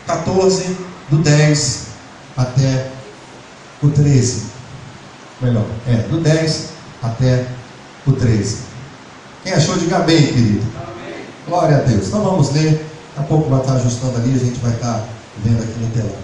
14, do 10 até o 13. Melhor, do 10 até o 13. Quem achou, diga amém, querido. Amém. Glória a Deus. Então vamos ler. Daqui a pouco vai estar ajustando ali, a gente vai estar vendo aqui no telão.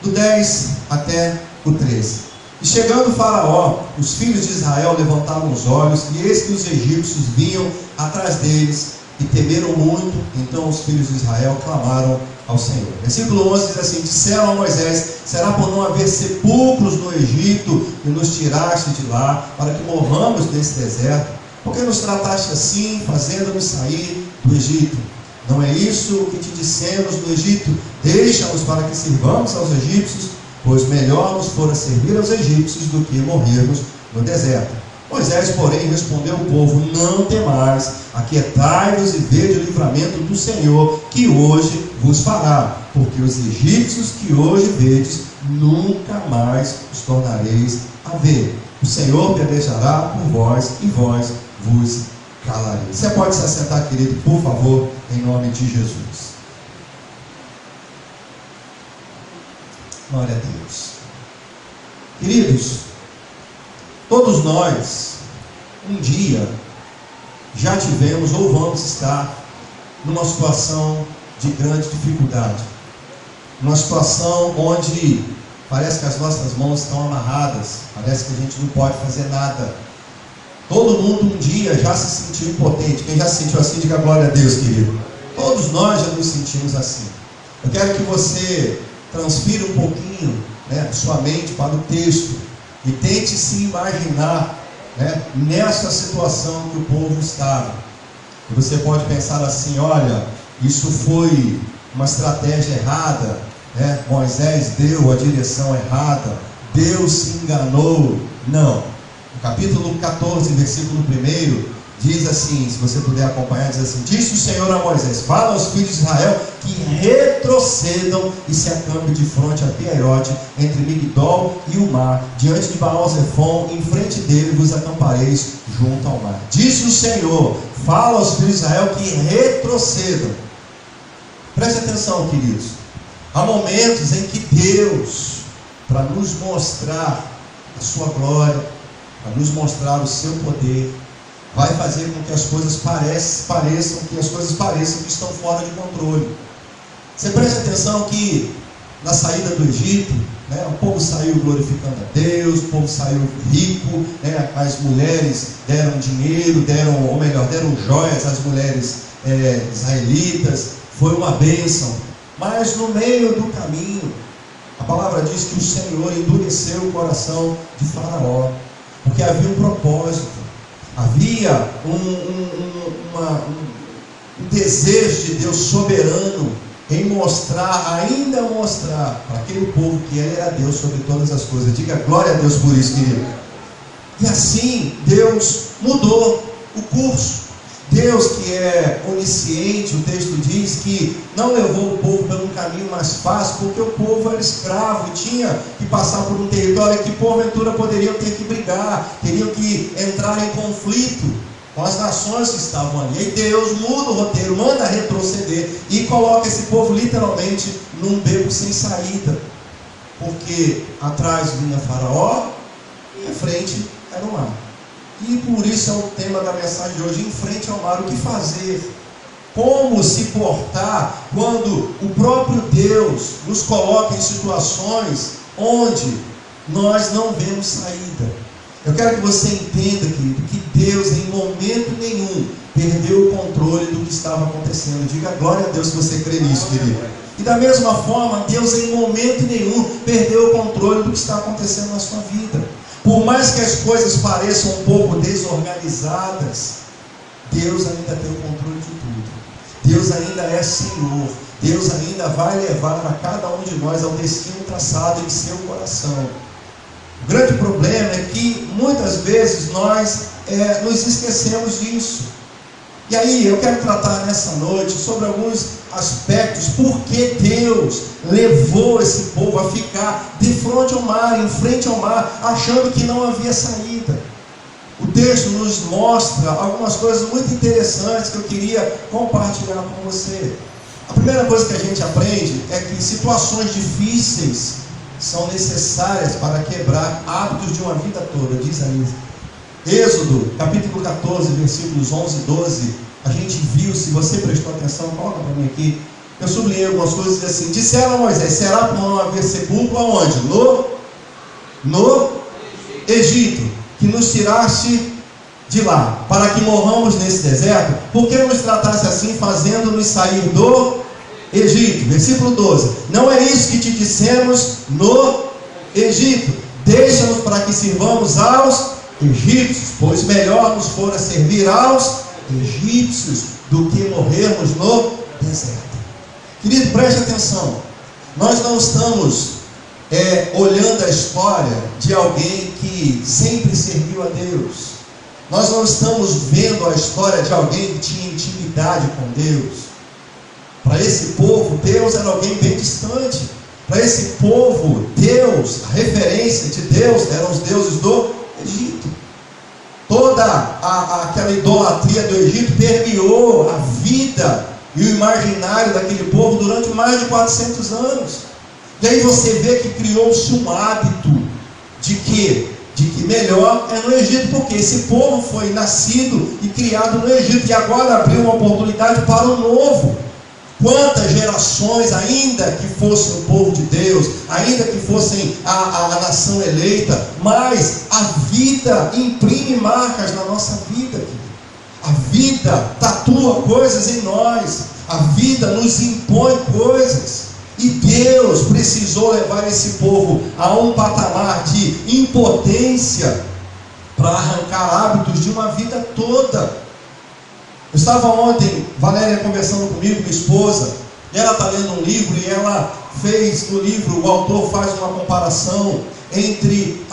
Do 10 até o 13. E chegando Faraó, os filhos de Israel levantaram os olhos, e eis que os egípcios vinham atrás deles, e temeram muito. Então os filhos de Israel clamaram ao Senhor. Versículo 11 diz assim: disseram a Moisés: será por não haver sepulcros no Egito que nos tiraste de lá, para que morramos nesse deserto? Por que nos trataste assim, fazendo-nos sair do Egito? Não é isso o que te dissemos no Egito? Deixa-nos para que sirvamos aos egípcios, pois melhor nos fora servir aos egípcios do que morrermos no deserto. Moisés, porém, respondeu ao povo: não temais, aquietai-vos e vede o livramento do Senhor, que hoje vos fará, porque os egípcios que hoje vedes, nunca mais os tornareis a ver. O Senhor pelejará por vós, e vós vos calareis. Você pode se assentar, querido, por favor, em nome de Jesus. Glória a Deus. Queridos, todos nós, um dia, já tivemos ou vamos estar numa situação de grande dificuldade. Numa situação onde parece que as nossas mãos estão amarradas, parece que a gente não pode fazer nada. Todo mundo um dia já se sentiu impotente. Quem já se sentiu assim, diga glória a Deus, querido. Todos nós já nos sentimos assim. Eu quero que você transfira um pouquinho, sua mente para o texto e tente se imaginar, nessa situação que o povo estava. E você pode pensar assim: olha, isso foi uma estratégia errada, Moisés deu a direção errada, Deus se enganou. Não. No capítulo 14, versículo 1, diz assim, se você puder acompanhar, diz assim: disse o Senhor a Moisés: fala aos filhos de Israel que retrocedam e se acampem de fronte a Piaiote, entre Migdol e o mar, diante de Baal-Zefon, em frente dele vos acampareis junto ao mar. Disse o Senhor: fala aos filhos de Israel que retrocedam. Preste atenção, queridos. Há momentos em que Deus, para nos mostrar a sua glória, para nos mostrar o seu poder, vai fazer com que as coisas pareçam que estão fora de controle. Você preste atenção que na saída do Egito, o povo saiu glorificando a Deus, o povo saiu rico, as mulheres deram dinheiro, deram joias às mulheres israelitas, foi uma bênção. Mas no meio do caminho, a palavra diz que o Senhor endureceu o coração de Faraó, porque havia um propósito, havia um desejo de Deus soberano em ainda mostrar para aquele povo que Ele era Deus sobre todas as coisas. Diga glória a Deus por isso, querido. E assim Deus mudou o curso. Deus, que é onisciente, o texto diz que não levou o povo pelo caminho mais fácil, porque o povo era escravo, tinha que passar por um território que porventura poderiam ter que brigar, teriam que entrar em conflito com as nações que estavam ali. E Deus muda o roteiro, manda retroceder e coloca esse povo literalmente num beco sem saída, porque atrás vinha Faraó e à frente era o mar. E por isso é o tema da mensagem de hoje: em frente ao mar. O que fazer? Como se portar quando o próprio Deus nos coloca em situações onde nós não vemos saída? Eu quero que você entenda, querido, que Deus em momento nenhum perdeu o controle do que estava acontecendo. Diga glória a Deus se você crê nisso, querido. E da mesma forma, Deus em momento nenhum perdeu o controle do que está acontecendo na sua vida. Por mais que as coisas pareçam um pouco desorganizadas, Deus ainda tem o controle de tudo. Deus ainda é Senhor. Deus ainda vai levar a cada um de nós ao destino traçado em seu coração. O grande problema é que muitas vezes nós nos esquecemos disso. E aí eu quero tratar nessa noite sobre alguns aspectos, porque Deus levou esse povo a ficar de frente ao mar, em frente ao mar, achando que não havia saída. O texto nos mostra algumas coisas muito interessantes que eu queria compartilhar com você. A primeira coisa que a gente aprende é que situações difíceis são necessárias para quebrar hábitos de uma vida toda, diz aí. Êxodo, capítulo 14, versículos 11 e 12, a gente viu, se você prestou atenção, coloca para mim aqui, eu sublinhei algumas coisas assim. Disseram a Moisés: será por não haver sepulcro aonde? No Egito, que nos tiraste de lá, para que morramos nesse deserto. Por que nos tratasse assim, fazendo-nos sair do Egito? Versículo 12: não é isso que te dissemos no Egito: deixa-nos para que sirvamos aos egípcios, pois melhor nos fora servir aos egípcios do que morrermos no deserto. Querido, preste atenção. Nós não estamos olhando a história de alguém que sempre serviu a Deus. Nós não estamos vendo a história de alguém que tinha intimidade com Deus. Para esse povo, Deus era alguém bem distante. Para esse povo, Deus, a referência de Deus eram os deuses do Egito. Toda aquela idolatria do Egito permeou a vida e o imaginário daquele povo durante mais de 400 anos. E aí você vê que criou-se um hábito de que melhor é no Egito, porque esse povo foi nascido e criado no Egito, e agora abriu uma oportunidade para o novo. Quantas gerações, ainda que fossem o povo de Deus, ainda que fossem a nação eleita, mas a vida imprime marcas na nossa vida, querido. A vida tatua coisas em nós, a vida nos impõe coisas, e Deus precisou levar esse povo a um patamar de impotência para arrancar hábitos de uma vida toda. Eu estava ontem, Valéria conversando comigo, minha esposa, e ela está lendo um livro, e ela fez no livro, o autor faz uma comparação entre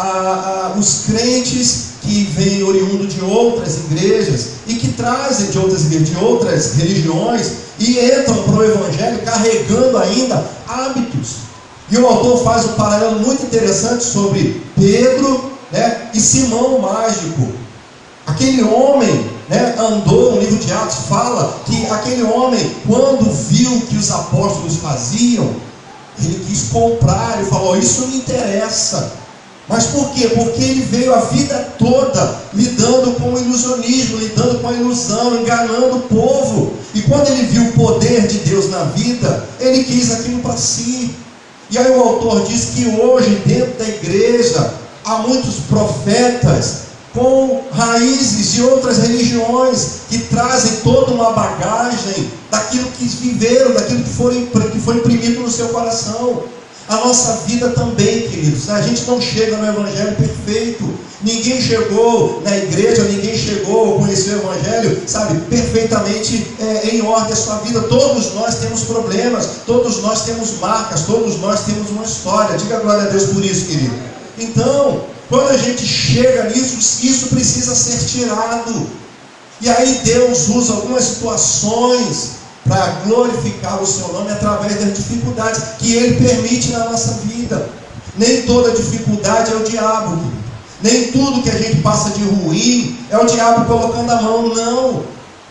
os crentes que vêm oriundo de outras igrejas e que trazem de outras religiões e entram para o Evangelho carregando ainda hábitos. E o autor faz um paralelo muito interessante sobre Pedro, e Simão o mágico. Aquele homem, andou, no livro de Atos fala que aquele homem, quando viu o que os apóstolos faziam, ele quis comprar, ele falou: isso me interessa. Mas por quê? Porque ele veio a vida toda lidando com o ilusionismo, lidando com a ilusão, enganando o povo. E quando ele viu o poder de Deus na vida, ele quis aquilo para si. E aí o autor diz que hoje, dentro da igreja, há muitos profetas com raízes de outras religiões, que trazem toda uma bagagem daquilo que viveram, daquilo que foi imprimido no seu coração. A nossa vida também, queridos, a gente não chega no Evangelho perfeito. Ninguém chegou na igreja, ninguém chegou a conhecer o Evangelho, perfeitamente em ordem a sua vida. Todos nós temos problemas, todos nós temos marcas, todos nós temos uma história. Diga glória a Deus por isso, querido. Então, quando a gente chega nisso, isso precisa ser tirado. E aí Deus usa algumas situações para glorificar o seu nome através das dificuldades que Ele permite na nossa vida. Nem toda dificuldade é o diabo, querido. Nem tudo que a gente passa de ruim é o diabo colocando a mão, não.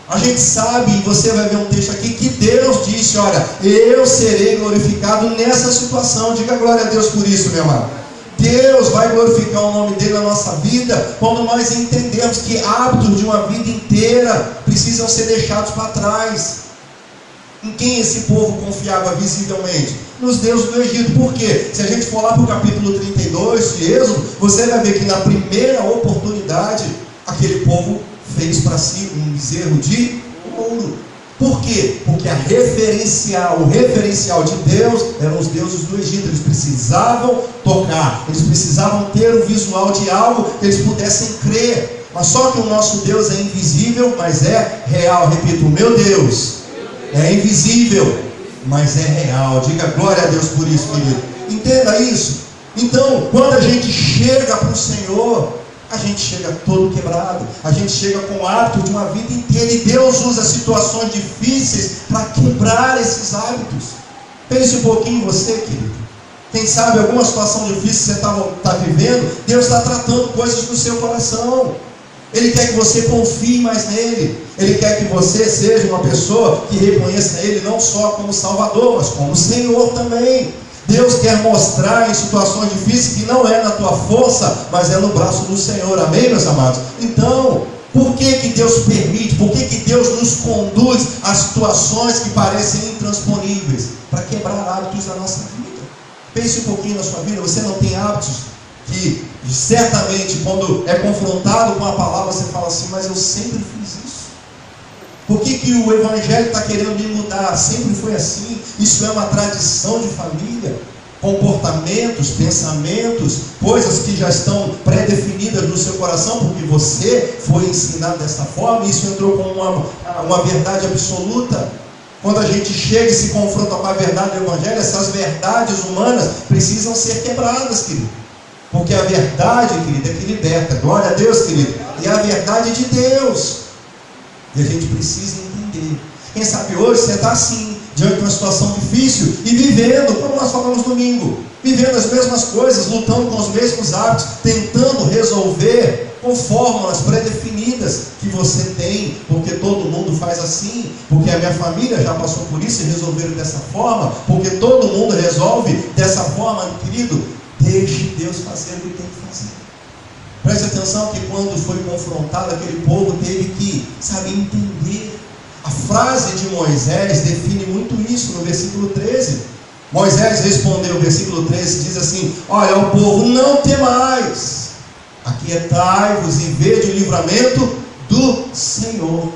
A gente sabe, e você vai ver um texto aqui, que Deus disse: olha, eu serei glorificado nessa situação. Diga glória a Deus por isso, meu amado. Deus vai glorificar o nome dele na nossa vida quando nós entendemos que hábitos de uma vida inteira precisam ser deixados para trás. Em quem esse povo confiava visivelmente? Nos deuses do Egito. Por quê? Se a gente for lá para o capítulo 32 de Êxodo, você vai ver que na primeira oportunidade, aquele povo fez para si um bezerro de ouro. Por quê? Porque o referencial de Deus eram os deuses do Egito. Eles precisavam tocar, eles precisavam ter o visual de algo que eles pudessem crer. Mas só que o nosso Deus é invisível, mas é real. Repito, o meu Deus é invisível, mas é real. Diga glória a Deus por isso, querido. Entenda isso. Então, quando a gente chega para o Senhor, a gente chega todo quebrado, a gente chega com o hábito de uma vida inteira, e Deus usa situações difíceis para quebrar esses hábitos. Pense um pouquinho em você, querido. Quem sabe alguma situação difícil que você está vivendo, Deus está tratando coisas no seu coração. Ele quer que você confie mais nele. Ele quer que você seja uma pessoa que reconheça Ele não só como Salvador, mas como Senhor também. Deus quer mostrar em situações difíceis que não é na tua força, mas é no braço do Senhor. Amém, meus amados? Então, por que Deus permite? Por que Deus nos conduz a situações que parecem intransponíveis? Para quebrar hábitos da nossa vida. Pense um pouquinho na sua vida. Você não tem hábitos que certamente quando é confrontado com a palavra você fala assim, mas eu sempre fiz isso. Por que o Evangelho está querendo me mudar? Sempre foi assim. Isso é uma tradição de família. Comportamentos, pensamentos, coisas que já estão pré-definidas no seu coração, porque você foi ensinado dessa forma, e isso entrou como uma verdade absoluta. Quando a gente chega e se confronta com a verdade do Evangelho, essas verdades humanas precisam ser quebradas, querido. Porque a verdade, querido, é que liberta. Glória a Deus, querido. E a verdade de Deus. E a gente precisa entender. Quem sabe hoje você está assim, diante de uma situação difícil e vivendo, como nós falamos domingo, vivendo as mesmas coisas, lutando com os mesmos hábitos, tentando resolver com fórmulas pré-definidas que você tem, porque todo mundo faz assim, porque a minha família já passou por isso e resolveram dessa forma, porque todo mundo resolve dessa forma. Querido, deixe Deus fazer o que tem que fazer. Preste atenção que quando foi confrontado, aquele povo teve que, entender. A frase de Moisés define muito isso no versículo 13. Moisés respondeu, versículo 13 diz assim: olha, o povo, não temais, aquietai-vos e vede o livramento do Senhor,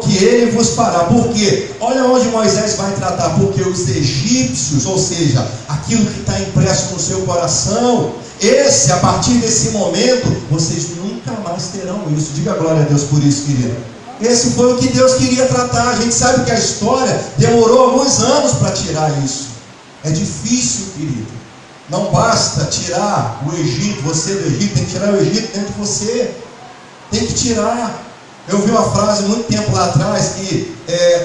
que Ele vos fará. Por quê? Olha onde Moisés vai tratar. Porque os egípcios, ou seja, aquilo que está impresso no seu coração, a partir desse momento, vocês nunca mais terão isso. Diga glória a Deus por isso, querido. Esse foi o que Deus queria tratar. A gente sabe que a história demorou alguns anos para tirar isso. É difícil, querido. Não basta tirar o Egito, você do Egito, tem que tirar o Egito dentro de você. Tem que tirar. Eu vi uma frase muito tempo lá atrás, que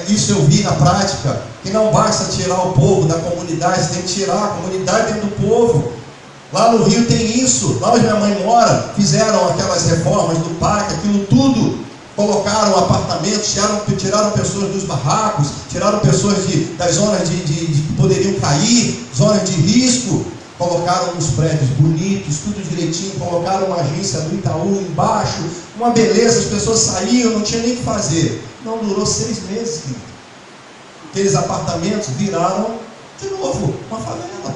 isso eu vi na prática, que não basta tirar o povo da comunidade, tem que tirar a comunidade dentro do povo. Lá no Rio tem isso. Lá onde minha mãe mora, fizeram aquelas reformas do parque, aquilo tudo. Colocaram apartamentos, tiraram pessoas dos barracos, tiraram pessoas das zonas que poderiam cair, zonas de risco, colocaram uns prédios bonitos, tudo direitinho, colocaram uma agência do Itaú embaixo, uma beleza, as pessoas saíam, não tinha nem o que fazer. Não durou 6 meses, querido. Aqueles apartamentos viraram de novo uma favela.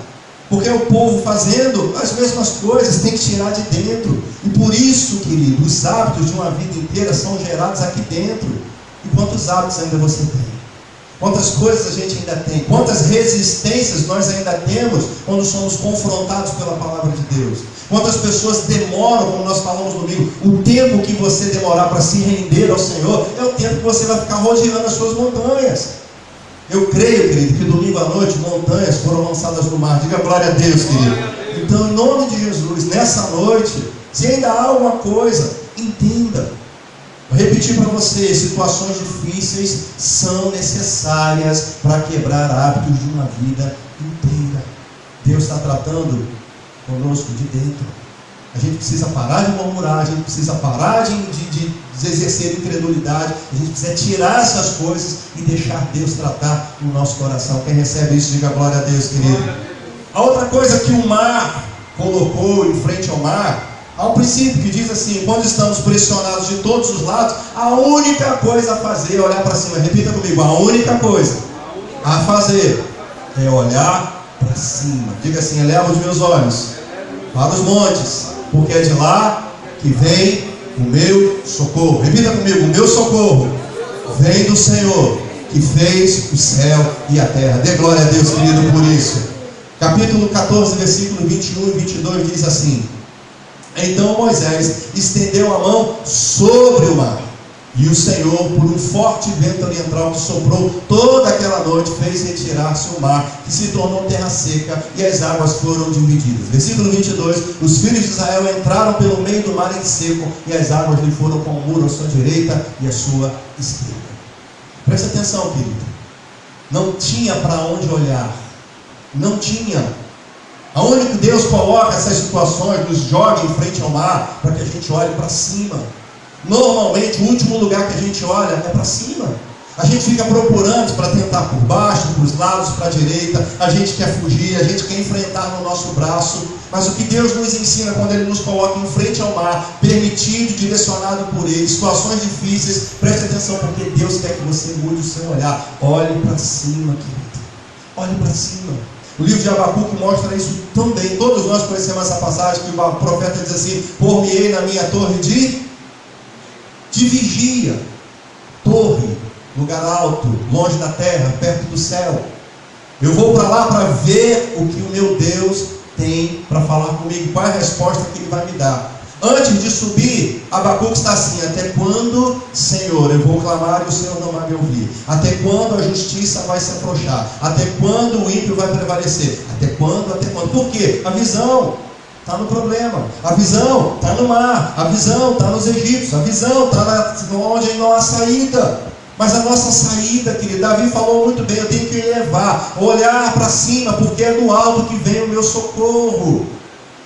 Porque o povo fazendo as mesmas coisas, tem que tirar de dentro. E por isso, querido, os hábitos de uma vida inteira são gerados aqui dentro. E quantos hábitos ainda você tem? Quantas coisas a gente ainda tem? Quantas resistências nós ainda temos quando somos confrontados pela palavra de Deus? Quantas pessoas demoram, como nós falamos no domingo, o tempo que você demorar para se render ao Senhor é o tempo que você vai ficar rodeando as suas montanhas. Eu creio, querido, que domingo à noite montanhas foram lançadas no mar. Diga glória a Deus, querido. Então, em nome de Jesus, nessa noite, se ainda há alguma coisa, entenda. Vou repetir para você: situações difíceis são necessárias para quebrar hábitos de uma vida inteira. Deus está tratando conosco de dentro. A gente precisa parar de murmurar, a gente precisa parar de exercer incredulidade, a gente precisa tirar essas coisas e deixar Deus tratar no nosso coração. Quem recebe isso, diga glória a Deus, querido. A outra coisa que o mar colocou em frente ao mar, há um princípio que diz assim: quando estamos pressionados de todos os lados, a única coisa a fazer é olhar para cima. Repita comigo: a única coisa a fazer é olhar para cima. Diga assim: eleva os meus olhos para os montes, porque é de lá que vem o meu socorro. Repita comigo: o meu socorro vem do Senhor, que fez o céu e a terra. Dê glória a Deus, querido, por isso. Capítulo 14, versículo 21 e 22 diz assim: então Moisés estendeu a mão sobre o mar, e o Senhor, por um forte vento oriental que soprou toda aquela noite, fez retirar-se o mar, que se tornou terra seca, e as águas foram divididas. Versículo 22: os filhos de Israel entraram pelo meio do mar em seco, e as águas lhe foram com o muro à sua direita e à sua esquerda. Preste atenção, querido. Não tinha para onde olhar. Não tinha. Aonde que Deus coloca essas situações, nos joga em frente ao mar, para que a gente olhe para cima. Normalmente o último lugar que a gente olha é para cima. A gente fica procurando para tentar por baixo, por os lados, para a direita. A gente quer fugir, a gente quer enfrentar no nosso braço. Mas o que Deus nos ensina quando Ele nos coloca em frente ao mar, permitido, direcionado por Ele, situações difíceis, preste atenção, porque Deus quer que você mude o seu olhar. Olhe para cima, querido. Olhe para cima. O livro de Abacuque mostra isso também. Todos nós conhecemos essa passagem que o profeta diz assim: por-me-ei na minha torre de vigia. Torre, lugar alto, longe da terra, perto do céu. Eu vou para lá para ver o que o meu Deus tem para falar comigo, qual é a resposta que Ele vai me dar. Antes de subir, Abacuque está assim: até quando, Senhor, eu vou clamar e o Senhor não vai me ouvir? Até quando a justiça vai se afrouxar? Até quando o ímpio vai prevalecer? Até quando? Até quando? Por quê? A visão está no problema, a visão está no mar, a visão está nos egípcios, a visão está onde não há saída. Mas a nossa saída, querido, Davi falou muito bem: eu tenho que elevar, olhar para cima, porque é do alto que vem o meu socorro.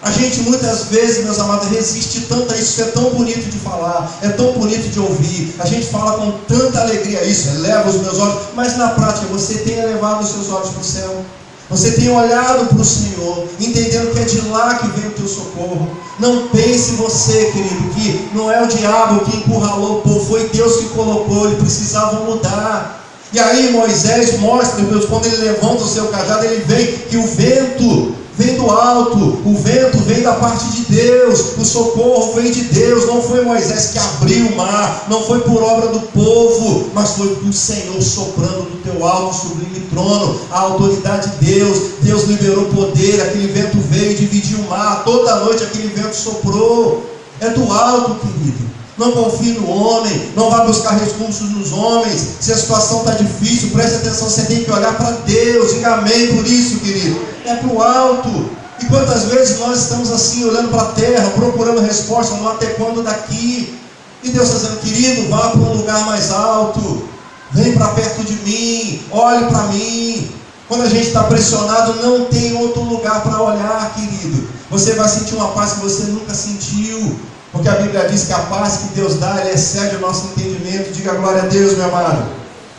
A gente muitas vezes, meus amados, resiste tanto a isso. Isso é tão bonito de falar, é tão bonito de ouvir, a gente fala com tanta alegria isso, eleva os meus olhos, mas na prática você tem elevado os seus olhos para o céu? Você tem olhado para o Senhor, entendendo que é de lá que vem o teu socorro? Não pense você, querido, que não é o diabo que encurralou o povo, foi Deus que colocou, ele precisava mudar. E aí Moisés mostra, quando ele levanta o seu cajado, ele vê que o vento vem do alto, o vento vem da parte de Deus, o socorro vem de Deus. Não foi Moisés que abriu o mar, não foi por obra do povo, mas foi do Senhor soprando do teu alto sublime trono, a autoridade de Deus. Deus liberou poder, aquele vento veio e dividiu o mar, toda noite aquele vento soprou. É do alto, querido. Não confie no homem, não vá buscar recursos nos homens. Se a situação está difícil, preste atenção, você tem que olhar para Deus. Diga amém por isso, querido. É para o alto. E quantas vezes nós estamos assim, olhando para a terra, procurando resposta no até quando daqui. E Deus está dizendo: querido, vá para um lugar mais alto, vem para perto de mim, olhe para mim. Quando a gente está pressionado, não tem outro lugar para olhar, querido. Você vai sentir uma paz que você nunca sentiu. Porque a Bíblia diz que a paz que Deus dá, ela excede o nosso entendimento. Diga glória a Deus, meu amado.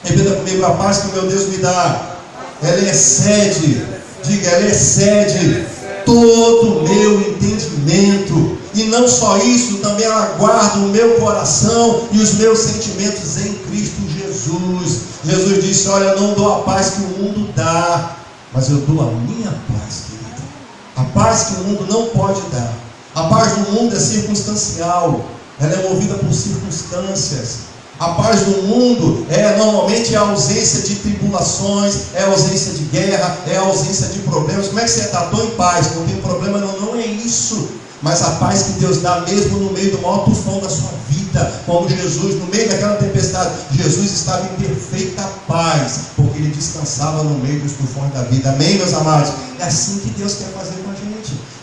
Repita comigo: a paz que o meu Deus me dá, ela excede, diga, ela excede todo o meu entendimento. E não só isso, também ela guarda o meu coração e os meus sentimentos em Cristo Jesus. Jesus disse: olha, eu não dou a paz que o mundo dá, mas eu dou a minha paz, querido. A paz que o mundo não pode dar. A paz do mundo é circunstancial, ela é movida por circunstâncias. A paz do mundo normalmente a ausência de tribulações, é a ausência de guerra, é a ausência de problemas. Como é que você está? Estou em paz, não tem problema não é isso. Mas a paz que Deus dá mesmo no meio do maior tufão da sua vida, como Jesus, no meio daquela tempestade, Jesus estava em perfeita paz, porque Ele descansava no meio dos tufões da vida. Amém, meus amados? É assim que Deus quer fazer com a gente.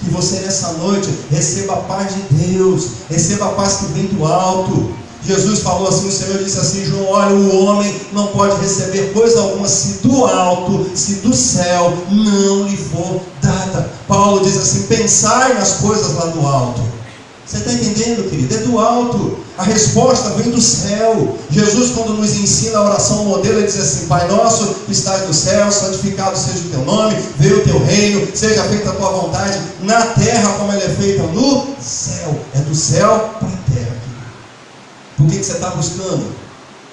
Que você nessa noite receba a paz de Deus, receba a paz que vem do alto. Jesus falou assim, o Senhor disse assim: João, olha, o homem não pode receber coisa alguma se do alto, se do céu não lhe for dada. Paulo diz assim: pensai nas coisas lá do alto. Você está entendendo, querido? É do alto. A resposta vem do céu. Jesus, quando nos ensina a oração modelo, ele diz assim: Pai nosso que estás no céu, santificado seja o teu nome, venha o teu reino, seja feita a tua vontade, na terra como ela é feita no céu. É do céu para a terra. Por que você está buscando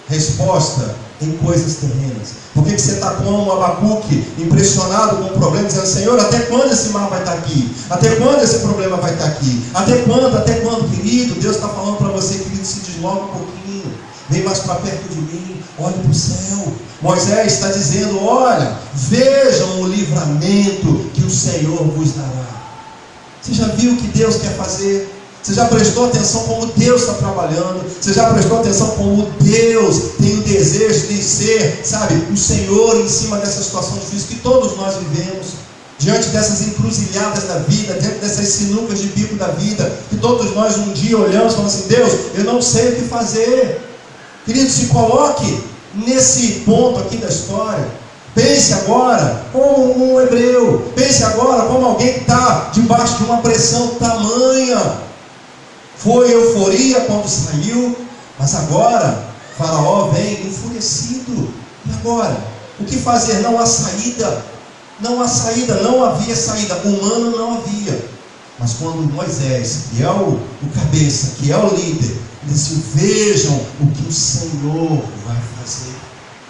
resposta em coisas terrenas? Por que você está como Abacuque, impressionado com o problema, dizendo: Senhor, até quando esse mar vai estar aqui? Até quando esse problema vai estar aqui? Até quando, querido? Deus está falando para você, querido, se desloca um pouquinho, vem mais para perto de mim, olhe para o céu. Moisés está dizendo: olha, vejam o livramento que o Senhor vos dará. Você já viu o que Deus quer fazer? Você já prestou atenção como Deus está trabalhando? Você já prestou atenção como Deus tem o desejo de ser, sabe, o Senhor em cima dessa situação difícil que todos nós vivemos, diante dessas encruzilhadas da vida, diante dessas sinucas de bico da vida, que todos nós um dia olhamos e falamos assim: Deus, eu não sei o que fazer. Querido, se coloque nesse ponto aqui da história. Pense agora como um hebreu. Pense agora como alguém que está debaixo de uma pressão tamanha. foi euforia quando saiu, mas agora Faraó vem enfurecido. E agora? O que fazer? Não há saída. Não há saída, não havia saída. Humano não havia. Mas quando Moisés, que é o cabeça, que é o líder, disse: vejam o que o Senhor vai fazer.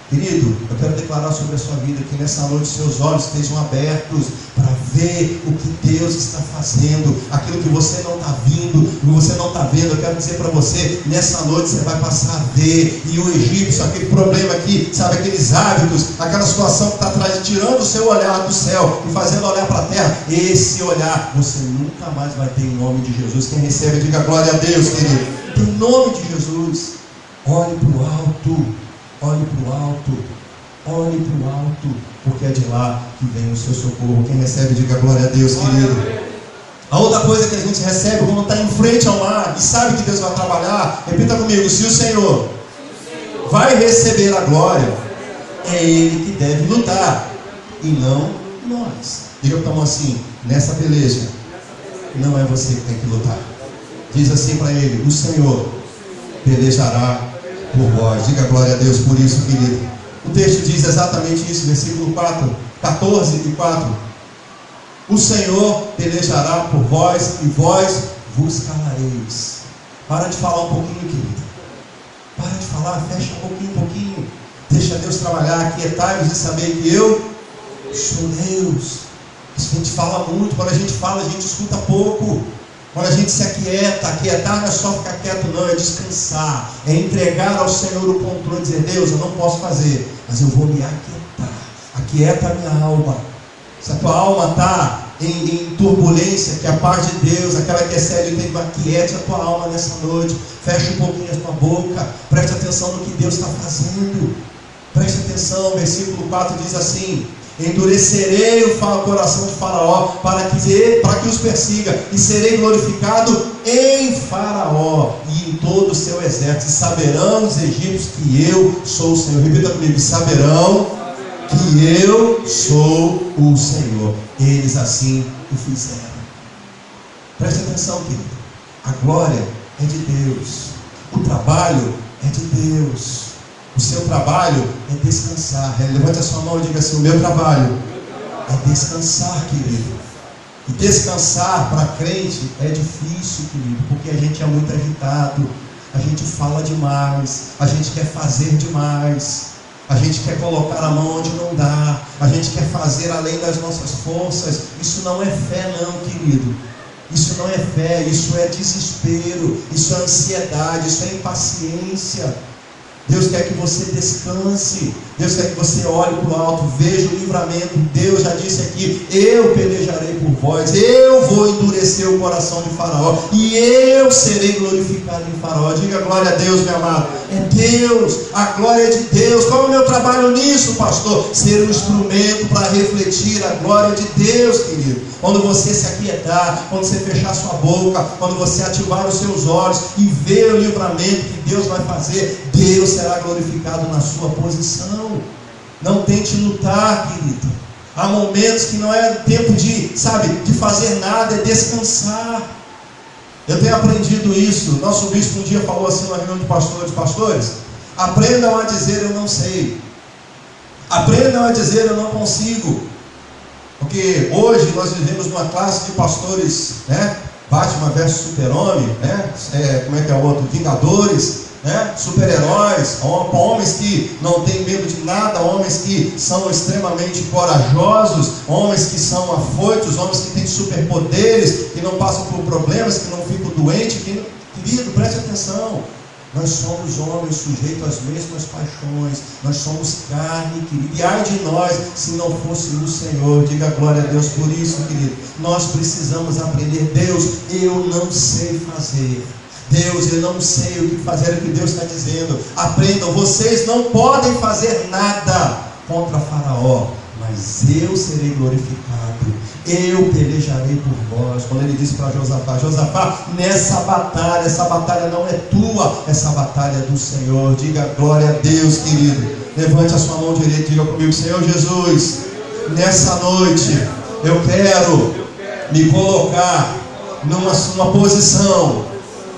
Querido, eu quero declarar sobre a sua vida que nessa noite seus olhos estejam abertos para ver o que Deus está fazendo, aquilo que você não está vindo, o que você não está vendo. Eu quero dizer para você, nessa noite você vai passar a ver. E o egípcio, aquele problema aqui, sabe, aqueles hábitos, aquela situação que está atrás, tirando o seu olhar do céu e fazendo olhar para a terra, esse olhar você nunca mais vai ter, em nome de Jesus. Quem recebe, diga glória a Deus, querido. Em nome de Jesus, olhe para o alto. Olhe para o alto, olhe para o alto, porque é de lá que vem o seu socorro. Quem recebe, diga glória a Deus, querido. A outra coisa que a gente recebe quando está em frente ao mar e sabe que Deus vai trabalhar, repita comigo: se o Senhor vai receber a glória, é Ele que deve lutar e não nós. Diga para o assim: nessa peleja não é você que tem que lutar. Diz assim para ele: o Senhor pelejará por vós. Diga glória a Deus por isso, querido. O texto diz exatamente isso, versículo 14 e 4. O Senhor pelejará por vós e vós vos calareis. Para de falar um pouquinho, querido. Para de falar, fecha um pouquinho. Deixa Deus trabalhar, aquietai-vos e saber que eu sou Deus. Isso a gente fala muito. Quando a gente fala, a gente escuta pouco. Quando a gente se aquieta, aquietar não é só ficar quieto, não, é descansar, é entregar ao Senhor o controle, dizer: Deus, eu não posso fazer, mas eu vou me aquietar. Aquieta a minha alma. Se a tua alma está em turbulência, que a paz de Deus, aquela que excede o tempo, aquiete a tua alma nessa noite. Feche um pouquinho a tua boca, preste atenção no que Deus está fazendo. Preste atenção, versículo 4 diz assim: endurecerei o coração de Faraó para que os persiga, e serei glorificado em Faraó e em todo o seu exército, e saberão os egípcios que eu sou o Senhor. Repita comigo: saberão que eu sou o Senhor. Eles assim o fizeram. Preste atenção, querido. A glória é de Deus, o trabalho é de Deus. O seu trabalho é descansar. Levante a sua mão e diga assim: o meu trabalho é descansar, querido. E descansar para crente é difícil, querido, porque a gente é muito agitado, a gente fala demais, a gente quer fazer demais, a gente quer colocar a mão onde não dá, a gente quer fazer além das nossas forças. Isso não é fé, não, querido. Isso não é fé, isso é desespero, isso é ansiedade, isso é impaciência. Deus quer que você descanse. Deus quer que você olhe para o alto, veja o livramento. Deus já disse aqui: eu pelejarei por vós, eu vou endurecer o coração de Faraó e eu serei glorificado em Faraó. Diga glória a Deus, meu amado. É Deus, a glória é de Deus. Qual é o meu trabalho nisso, pastor? Ser um instrumento para refletir a glória de Deus, querido. Quando você se aquietar, quando você fechar sua boca, quando você ativar os seus olhos e ver o livramento que Deus vai fazer, Deus será glorificado na sua posição. Não tente lutar, querido. Há momentos que não é tempo de fazer nada, é descansar. Eu tenho aprendido isso. Nosso bispo um dia falou assim numa reunião de pastores: aprendam a dizer eu não sei, aprendam a dizer eu não consigo. Porque hoje nós vivemos numa classe de pastores, né? Batman versus Super-Homem, né? Como é que é o outro? Vingadores, né? Super-heróis, homens que não têm medo de nada, homens que são extremamente corajosos, homens que são afoitos, homens que têm superpoderes, que não passam por problemas, que não ficam doentes. Querido, preste atenção. Nós somos homens sujeitos às mesmas paixões, nós somos carne, querido, e ai de nós se não fosse o Senhor. Diga glória a Deus por isso, querido. Nós precisamos aprender. Deus, eu não sei fazer. Deus, eu não sei o que fazer, é o que Deus está dizendo. Aprendam, vocês não podem fazer nada contra Faraó, mas eu serei glorificado, eu pelejarei por vós. Quando ele disse para Josafá, nessa batalha, essa batalha não é tua, essa batalha é do Senhor. Diga glória a Deus, querido. Levante a sua mão direita e diga comigo: Senhor Jesus, nessa noite eu quero me colocar numa posição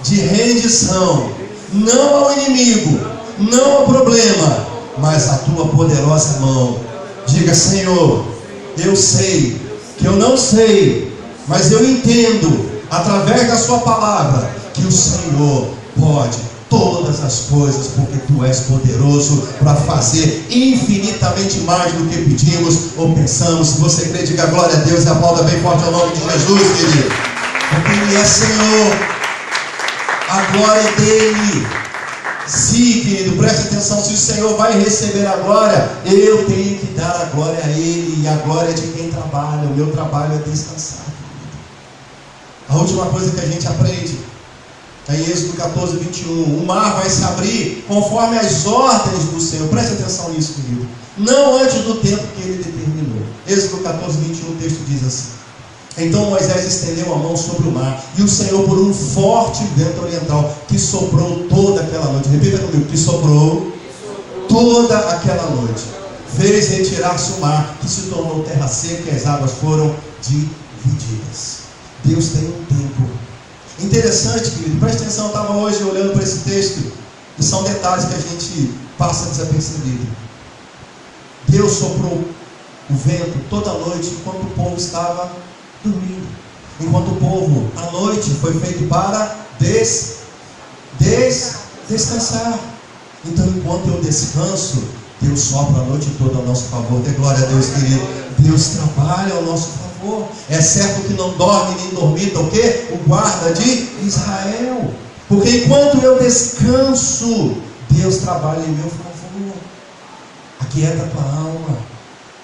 de rendição, não ao inimigo, não ao problema, mas à tua poderosa mão. Diga: Senhor, eu sei que eu não sei, mas eu entendo, através da sua palavra, que o Senhor pode todas as coisas, porque tu és poderoso para fazer infinitamente mais do que pedimos ou pensamos. Se você crê, diga glória a Deus e aplauda bem forte ao nome de Jesus, querido, porque Ele é Senhor, a glória é dele. Sim, querido, preste atenção: se o Senhor vai receber a glória, eu tenho que dar a glória a Ele, e a glória é de quem trabalha. O meu trabalho é descansar. A última coisa que a gente aprende em Êxodo 14, 21, o mar vai se abrir conforme as ordens do Senhor. Preste atenção nisso, querido. Não antes do tempo que Ele determinou. Êxodo 14, 21, o texto diz assim: então Moisés estendeu a mão sobre o mar, e o Senhor, por um forte vento oriental, que soprou toda aquela noite, repita comigo, que soprou toda aquela noite, fez retirar-se o mar, que se tornou terra seca, e as águas foram divididas. Deus tem um tempo. Interessante, querido, preste atenção, eu estava hoje olhando para esse texto, e são detalhes que a gente passa desapercebido. Deus soprou o vento toda a noite, enquanto o povo estava dormindo. Enquanto o povo, a noite foi feito para descansar. Então, enquanto eu descanso, Deus sopra a noite toda ao nosso favor. Dê glória a Deus, querido. Deus trabalha ao nosso favor. É certo que não dorme nem dormita o quê? O guarda de Israel. Porque enquanto eu descanso, Deus trabalha em meu favor. Aquieta a tua alma.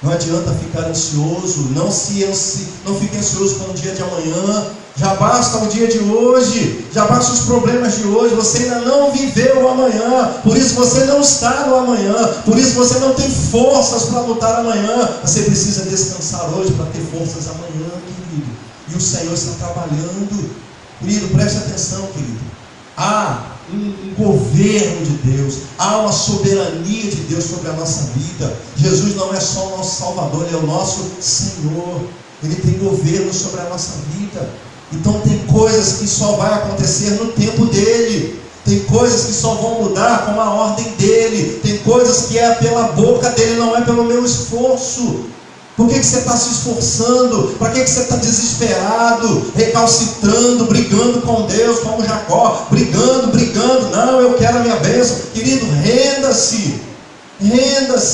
Não adianta ficar ansioso. Não fique ansioso com o dia de amanhã. Já basta o dia de hoje. Já basta os problemas de hoje. Você ainda não viveu o amanhã. Por isso você não está no amanhã. Por isso você não tem forças para lutar amanhã. Você precisa descansar hoje para ter forças amanhã, querido. E o Senhor está trabalhando. Querido, preste atenção, querido. Há um governo de Deus, há uma soberania de Deus sobre a nossa vida. Jesus não é só o nosso Salvador, Ele é o nosso Senhor. Ele tem governo sobre a nossa vida. Então tem coisas que só vai acontecer no tempo dele. Tem coisas que só vão mudar com a ordem dele. Tem coisas que é pela boca dele, não é pelo meu esforço. Por que você está se esforçando? Para que você está desesperado, recalcitrando, brigando com Deus, como Jacó, brigando? Não, eu quero a minha bênção. Querido, renda-se,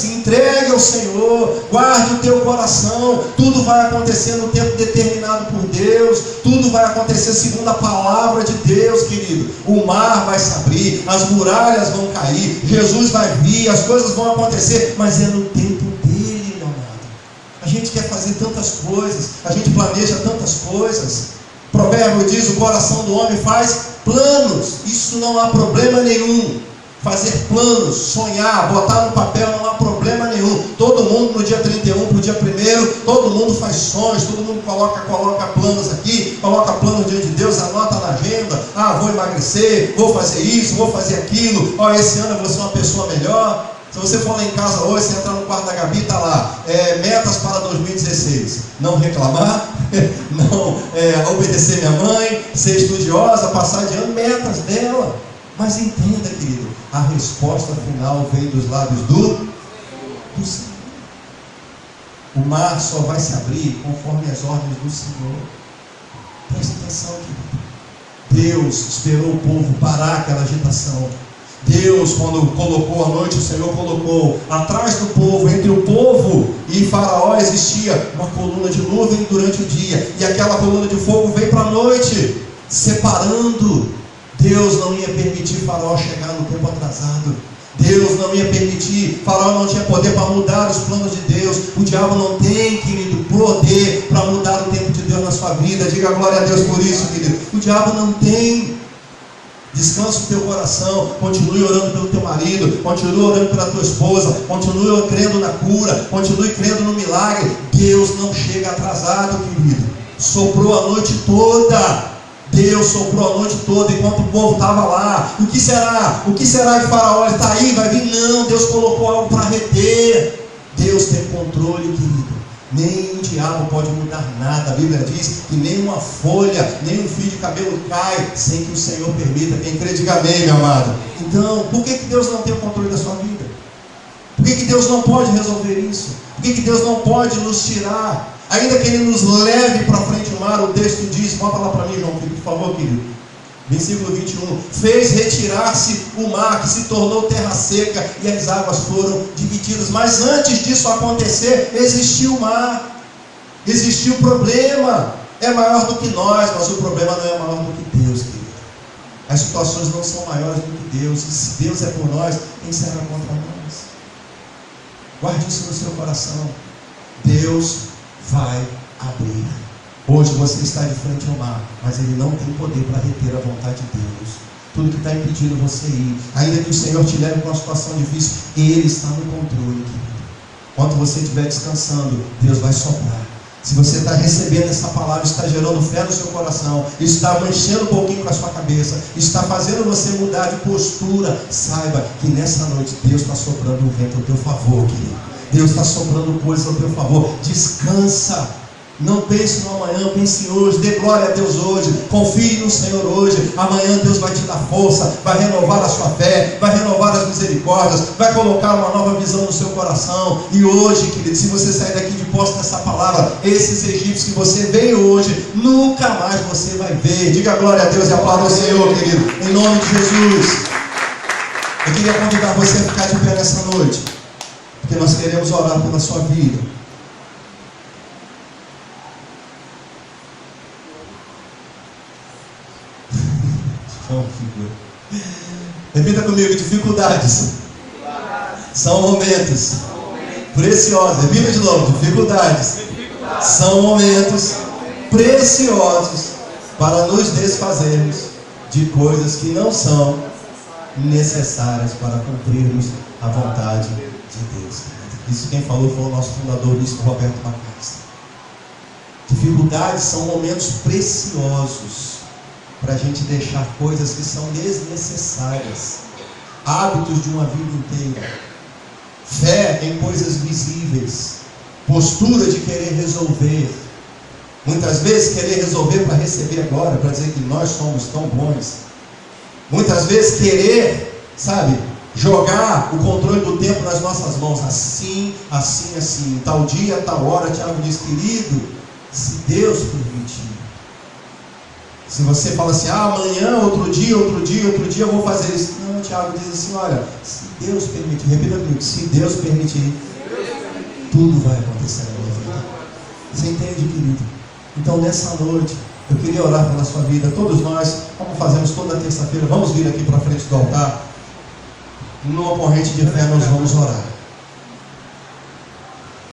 entregue ao Senhor, guarde o teu coração. Tudo vai acontecer no tempo determinado por Deus, tudo vai acontecer segundo a palavra de Deus, querido. O mar vai se abrir, as muralhas vão cair, Jesus vai vir, as coisas vão acontecer, mas é no tempo dele, meu amado. A gente quer fazer tantas coisas, a gente planeja tantas coisas. Provérbio diz: o coração do homem faz planos. Isso não há problema nenhum. Fazer planos, sonhar, botar no papel, não há problema nenhum. Todo mundo no dia 31 para o dia 1º, todo mundo faz sonhos, todo mundo coloca planos aqui, coloca planos diante de Deus, anota na agenda. Vou emagrecer, vou fazer isso, vou fazer aquilo. Esse ano eu vou ser uma pessoa melhor. Se você for lá em casa hoje, você entrar no quarto da Gabi, está lá, metas para 2016. Não reclamar, não obedecer minha mãe, ser estudiosa, passar de ano, metas dela. Mas entenda, querido, a resposta final vem dos lábios do Senhor. O mar só vai se abrir conforme as ordens do Senhor. Preste atenção, querido. Deus esperou o povo parar aquela agitação. Deus, quando colocou a noite, o Senhor colocou atrás do povo, entre o povo e Faraó, existia uma coluna de nuvem durante o dia, e aquela coluna de fogo veio para a noite, separando. Deus não ia permitir Faraó chegar no tempo atrasado. Deus não ia permitir, Faraó não tinha poder para mudar os planos de Deus. O diabo não tem, querido, poder para mudar o tempo de Deus na sua vida. Diga glória a Deus por isso, querido. O diabo não tem. Descansa o teu coração, continue orando pelo teu marido, continue orando pela tua esposa, continue crendo na cura, continue crendo no milagre. Deus não chega atrasado, querido. Soprou a noite toda. Deus soprou a noite toda enquanto o povo estava lá. O que será? O que será que Faraó está aí? Vai vir? Não, Deus colocou algo para reter. Deus tem controle, querido. Nem o diabo pode mudar nada. A Bíblia diz que nem uma folha, nem um fio de cabelo cai sem que o Senhor permita. Quem crê, diga amém, meu amado. Então, por que Deus não tem o controle da sua vida? Por que Deus não pode resolver isso? Por que Deus não pode nos tirar? Ainda que Ele nos leve para frente do mar, o texto diz, bota lá para mim, João Felipe, por favor, querido. Versículo 21, fez retirar-se o mar, que se tornou terra seca, e as águas foram divididas. Mas antes disso acontecer, existiu o mar, existiu o problema. É maior do que nós, mas o problema não é maior do que Deus, querido. As situações não são maiores do que Deus. E se Deus é por nós, quem será contra nós? Guarde isso no seu coração. Deus vai abrir. Hoje você está de frente ao mar, mas Ele não tem poder para reter a vontade de Deus. Tudo que está impedindo você ir, ainda que o Senhor te leve para uma situação difícil, Ele está no controle, querido. Enquanto você estiver descansando, Deus vai soprar. Se você está recebendo essa palavra, está gerando fé no seu coração, está mexendo um pouquinho com a sua cabeça, está fazendo você mudar de postura, saiba que nessa noite Deus está soprando um vento ao teu favor, querido. Deus está soprando coisas ao teu favor. Descansa. Não pense no amanhã, pense hoje. Dê glória a Deus hoje. Confie no Senhor hoje. Amanhã Deus vai te dar força, vai renovar a sua fé, vai renovar as misericórdias, vai colocar uma nova visão no seu coração. E hoje, querido, se você sair daqui de posse dessa palavra, esses egípcios que você veio hoje, nunca mais você vai ver. Diga glória a Deus e aplauda o Senhor, querido, em nome de Jesus. Eu queria convidar você a ficar de pé nessa noite, porque nós queremos orar pela sua vida. Repita comigo, dificuldades são momentos preciosos. Repita de novo, dificuldades são momentos preciosos para nos desfazermos de coisas que não são necessárias para cumprirmos a vontade de Deus. Isso quem falou foi o nosso fundador, bispo Roberto Macalester. Dificuldades são momentos preciosos para a gente deixar coisas que são desnecessárias, hábitos de uma vida inteira, fé em coisas visíveis, postura de querer resolver, muitas vezes querer resolver para receber agora, para dizer que nós somos tão bons, muitas vezes querer, sabe, jogar o controle do tempo nas nossas mãos, assim, tal dia, tal hora. Tiago diz, querido, se Deus permitir. Se você fala assim, amanhã, outro dia eu vou fazer isso. Não, Tiago diz assim, olha, se Deus permitir, repita comigo, se Deus permitir, tudo vai acontecer na minha vida. Você entende, querido? Então nessa noite, eu queria orar pela sua vida. Todos nós, como fazemos toda terça-feira, vamos vir aqui para frente do altar. Numa corrente de fé nós vamos orar.